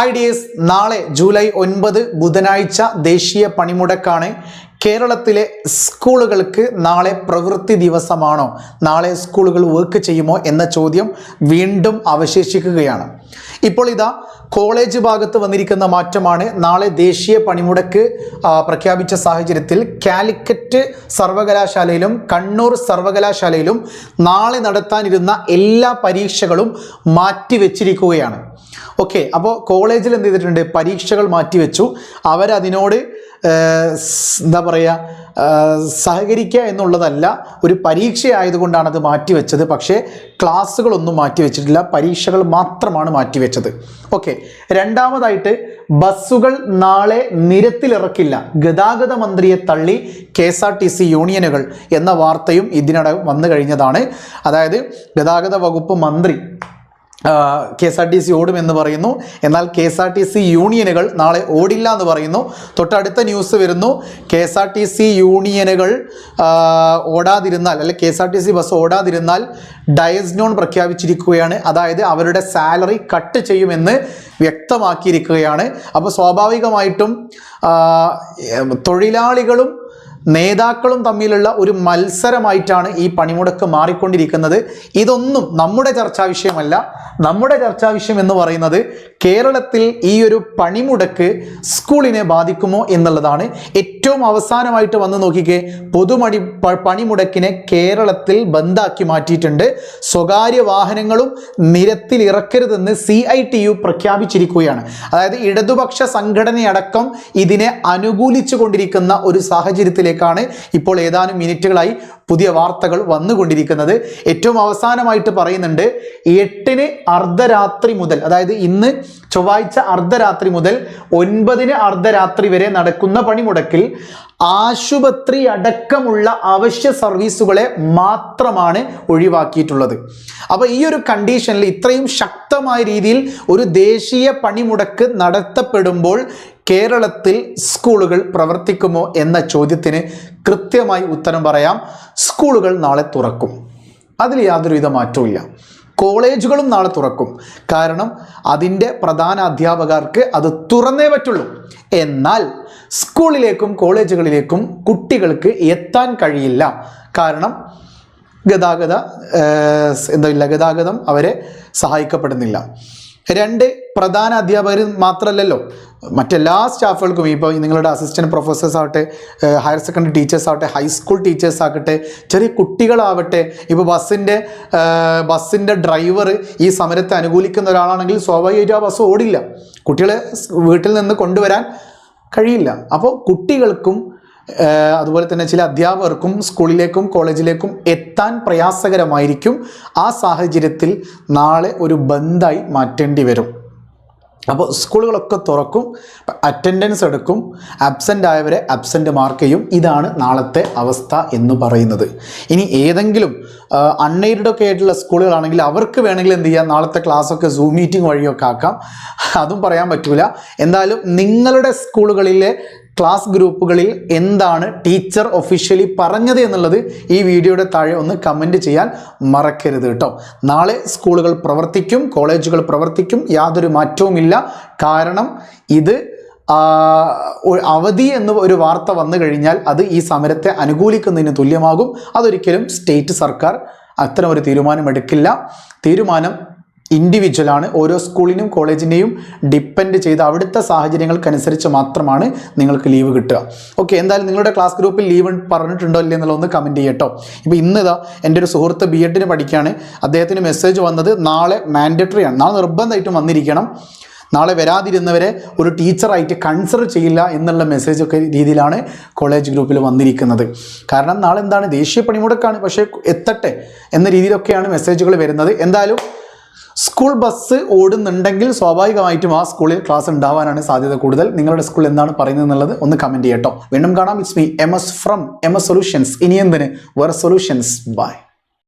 Ideas നാളെ July 9 ബുധനാഴ്ച ദേശീയ പണിമുടക്കാണ്. കേരളത്തിലെ സ്കൂളുകൾക്ക് നാളെ പ്രവൃത്തി ദിവസമാണോ, നാളെ സ്കൂളുകൾ വർക്ക് ചെയ്യുമോ എന്ന ചോദ്യം വീണ്ടും അവശേഷിക്കുകയാണ്. ഇപ്പോൾ ഇതാ കോളേജ് ഭാഗത്ത് വന്നിരിക്കുന്ന മാറ്റമാണ്. നാളെ ദേശീയ പണിമുടക്ക് പ്രഖ്യാപിച്ച സാഹചര്യത്തിൽ കാലിക്കറ്റ് സർവകലാശാലയിലും കണ്ണൂർ സർവകലാശാലയിലും നാളെ നടത്താനിരുന്ന എല്ലാ പരീക്ഷകളും മാറ്റിവെച്ചിരിക്കുകയാണ്. ഓക്കെ, അപ്പോൾ കോളേജിൽ എന്ത് ചെയ്തിട്ടുണ്ട്, പരീക്ഷകൾ മാറ്റിവെച്ചു. അവരതിനോട് എന്താ പറയുക, സഹകരിക്കുക എന്നുള്ളതല്ല, ഒരു പരീക്ഷയായതുകൊണ്ടാണ് അത് മാറ്റിവെച്ചത്. പക്ഷേ ക്ലാസ്സുകളൊന്നും മാറ്റിവെച്ചിട്ടില്ല, പരീക്ഷകൾ മാത്രമാണ് മാറ്റിവെച്ചത്. ഓക്കെ, രണ്ടാമതായിട്ട് ബസ്സുകൾ നാളെ നിരത്തിലിറക്കില്ല, ഗതാഗത മന്ത്രിയെ തള്ളി KSRTC യൂണിയനുകൾ എന്ന വാർത്തയും ഇതിനകം വന്നു കഴിഞ്ഞതാണ്. അതായത് ഗതാഗത വകുപ്പ് മന്ത്രി KSRTC ഓടുമെന്ന് പറയുന്നു, എന്നാൽ KSRTC യൂണിയനുകൾ നാളെ ഓടില്ല എന്ന് പറയുന്നു. തൊട്ടടുത്ത ന്യൂസ് വരുന്നു, KSRTC യൂണിയനുകൾ ഓടാതിരുന്നാൽ, അല്ലെ KSRTC ബസ് ഓടാതിരുന്നാൽ ഡയസ്നോൺ പ്രഖ്യാപിച്ചിരിക്കുകയാണ്. അതായത് അവരുടെ സാലറി കട്ട് ചെയ്യുമെന്ന് വ്യക്തമാക്കിയിരിക്കുകയാണ്. അപ്പോൾ സ്വാഭാവികമായിട്ടും തൊഴിലാളികളും നേതാക്കളും തമ്മിലുള്ള ഒരു മത്സരമായിട്ടാണ് ഈ പണിമുടക്ക് മാറിക്കൊണ്ടിരിക്കുന്നത്. ഇതൊന്നും നമ്മുടെ ചർച്ചാ വിഷയമല്ല. നമ്മുടെ ചർച്ചാ വിഷയം എന്ന് പറയുന്നത് കേരളത്തിൽ ഈ ഒരു പണിമുടക്ക് സ്കൂളിനെ ബാധിക്കുമോ എന്നുള്ളതാണ്. ഏറ്റവും അവസാനമായിട്ട് വന്ന് നോക്കിക്കേ, പണിമുടക്കിനെ കേരളത്തിൽ ബന്ദാക്കി മാറ്റിയിട്ടുണ്ട്. സ്വകാര്യ വാഹനങ്ങളും നിരത്തിൽ ഇറക്കരുതെന്ന് CITU പ്രഖ്യാപിച്ചിരിക്കുകയാണ്. അതായത് ഇടതുപക്ഷ സംഘടനയടക്കം ഇതിനെ അനുകൂലിച്ചു കൊണ്ടിരിക്കുന്ന ഒരു സാഹചര്യത്തിലേക്ക് ഇപ്പോൾ ഏതാനും മിനിറ്റുകളായി പുതിയ വാർത്തകൾ വന്നുകൊണ്ടിരിക്കുന്നത്. ഏറ്റവും അവസാനമായിട്ട് പറയുന്നുണ്ട്, 8-ന് അർദ്ധരാത്രി മുതൽ, അതായത് ഇന്ന് ചൊവ്വാഴ്ച അർദ്ധരാത്രി മുതൽ 9-ന് അർദ്ധരാത്രി വരെ നടക്കുന്ന പണിമുടക്കിൽ ആശുപത്രി അടക്കമുള്ള അവശ്യ സർവീസുകളെ മാത്രമാണ് ഒഴിവാക്കിയിട്ടുള്ളത്. അപ്പോൾ ഈ ഒരു കണ്ടീഷനിൽ ഇത്രയും ശക്തമായ രീതിയിൽ ഒരു ദേശീയ പണിമുടക്ക് നടത്തപ്പെടുമ്പോൾ കേരളത്തിൽ സ്കൂളുകൾ പ്രവർത്തിക്കുമോ എന്ന ചോദ്യത്തിന് കൃത്യമായി ഉത്തരം പറയാം. സ്കൂളുകൾ നാളെ തുറക്കും, അതിൽ യാതൊരുവിധ മാറ്റവും. കോളേജുകളും നാളെ തുറക്കും, കാരണം അതിൻ്റെ പ്രധാന അധ്യാപകർക്ക് അത് തുറന്നേ പറ്റുള്ളൂ. എന്നാൽ സ്കൂളിലേക്കും കോളേജുകളിലേക്കും കുട്ടികൾക്ക് എത്താൻ കഴിയില്ല, കാരണം ഗതാഗതം അവരെ സഹായിക്കപ്പെടുന്നില്ല. 2 പ്രധാന അധ്യാപകർ മാത്രമല്ലല്ലോ, മറ്റെല്ലാ സ്റ്റാഫുകൾക്കും, ഇപ്പോൾ നിങ്ങളുടെ അസിസ്റ്റൻറ്റ് പ്രൊഫസേഴ്സ് ആവട്ടെ, ഹയർ സെക്കൻഡറി ടീച്ചേഴ്സ് ആവട്ടെ, ഹൈസ്കൂൾ ടീച്ചേഴ്സ് ആകട്ടെ, ചെറിയ കുട്ടികളാവട്ടെ, ഇപ്പോൾ ബസ്സിൻ്റെ ഡ്രൈവർ ഈ സമരത്തെ അനുകൂലിക്കുന്ന ഒരാളാണെങ്കിൽ സ്വാഭാവികമായിട്ടും ആ ബസ് ഓടില്ല, കുട്ടികളെ വീട്ടിൽ നിന്ന് കൊണ്ടുവരാൻ കഴിയില്ല. അപ്പോൾ കുട്ടികൾക്കും അതുപോലെ തന്നെ ചില അധ്യാപകർക്കും സ്കൂളിലേക്കും കോളേജിലേക്കും എത്താൻ പ്രയാസകരമായിരിക്കും. ആ സാഹചര്യത്തിൽ നാളെ ഒരു ബന്ദായി മാറ്റേണ്ടി വരും. അപ്പോൾ സ്കൂളുകളൊക്കെ തുറക്കും, അറ്റൻഡൻസ് എടുക്കും, ആബ്സെൻ്റ് ആയവരെ ആബ്സെൻ്റ് മാർക്ക് ചെയ്യും. ഇതാണ് നാളത്തെ അവസ്ഥ എന്ന് പറയുന്നത്. ഇനി ഏതെങ്കിലും അൺഎയ്ഡഡ് ഒക്കെ ആയിട്ടുള്ള സ്കൂളുകളാണെങ്കിൽ അവർക്ക് വേണമെങ്കിൽ എന്ത് ചെയ്യാം, നാളത്തെ ക്ലാസ്സൊക്കെ സൂം മീറ്റിംഗ് വഴിയൊക്കെ ആക്കാം, അതും പറയാൻ പറ്റൂല. എന്തായാലും നിങ്ങളുടെ സ്കൂളുകളിലെ ക്ലാസ് ഗ്രൂപ്പുകളിൽ എന്താണ് ടീച്ചർ ഒഫീഷ്യലി പറഞ്ഞത് എന്നുള്ളത് ഈ വീഡിയോയുടെ താഴെ ഒന്ന് കമൻറ്റ് ചെയ്യാൻ മറക്കരുത് കേട്ടോ. നാളെ സ്കൂളുകൾ പ്രവർത്തിക്കും, കോളേജുകൾ പ്രവർത്തിക്കും, യാതൊരു മാറ്റവുമില്ല. കാരണം ഇത് അവധി എന്ന് ഒരു വാർത്ത വന്നു കഴിഞ്ഞാൽ അത് ഈ സമരത്തെ അനുകൂലിക്കുന്നതിന് തുല്യമാകും. അതൊരിക്കലും സ്റ്റേറ്റ് സർക്കാർ അത്തരം ഒരു തീരുമാനമെടുക്കില്ല. തീരുമാനം ഇൻഡിവിജ്വലാണ്. ഓരോ സ്കൂളിനും കോളേജിനെയും ഡിപ്പെൻഡ് ചെയ്ത് അവിടുത്തെ സാഹചര്യങ്ങൾക്കനുസരിച്ച് മാത്രമാണ് നിങ്ങൾക്ക് ലീവ് കിട്ടുക. ഓക്കെ, എന്തായാലും നിങ്ങളുടെ ക്ലാസ് ഗ്രൂപ്പിൽ ലീവ് പറഞ്ഞിട്ടുണ്ടോ ഇല്ലേ എന്നുള്ളത് ഒന്ന് കമൻറ്റ് ചെയ്യട്ടോ. ഇപ്പോൾ ഇതാ എൻ്റെ ഒരു സുഹൃത്ത് B.Edന് പഠിക്കുകയാണ്, അദ്ദേഹത്തിന് മെസ്സേജ് വന്നത് നാളെ മാൻഡറ്ററി ആണ്, നാളെ നിർബന്ധമായിട്ടും വന്നിരിക്കണം, നാളെ വരാതിരുന്നവരെ ഒരു ടീച്ചറായിട്ട് കൺസിഡർ ചെയ്യില്ല എന്നുള്ള മെസ്സേജൊക്കെ രീതിയിലാണ് കോളേജ് ഗ്രൂപ്പിൽ വന്നിരിക്കുന്നത്. കാരണം നാളെ എന്താണ്, ദേശീയ പണിമുടക്കാണ്, പക്ഷേ എത്തട്ടെ എന്ന രീതിയിലൊക്കെയാണ് മെസ്സേജുകൾ വരുന്നത്. എന്തായാലും സ്കൂൾ ബസ് ഓടുന്നുണ്ടെങ്കിൽ സ്വാഭാവികമായിട്ടും ആ സ്കൂളിൽ ക്ലാസ് ഉണ്ടാവാനാണ് സാധ്യത കൂടുതൽ. നിങ്ങളുടെ സ്കൂൾ എന്താണ് പറയുന്നത് എന്നുള്ളത് ഒന്ന് കമൻറ്റ് ചെയ്യട്ടോ. വീണ്ടും കാണാം. It's me MS from MS solutions. ഇനി എന്തിന് വേറെ സൊല്യൂഷൻസ്. ബൈ.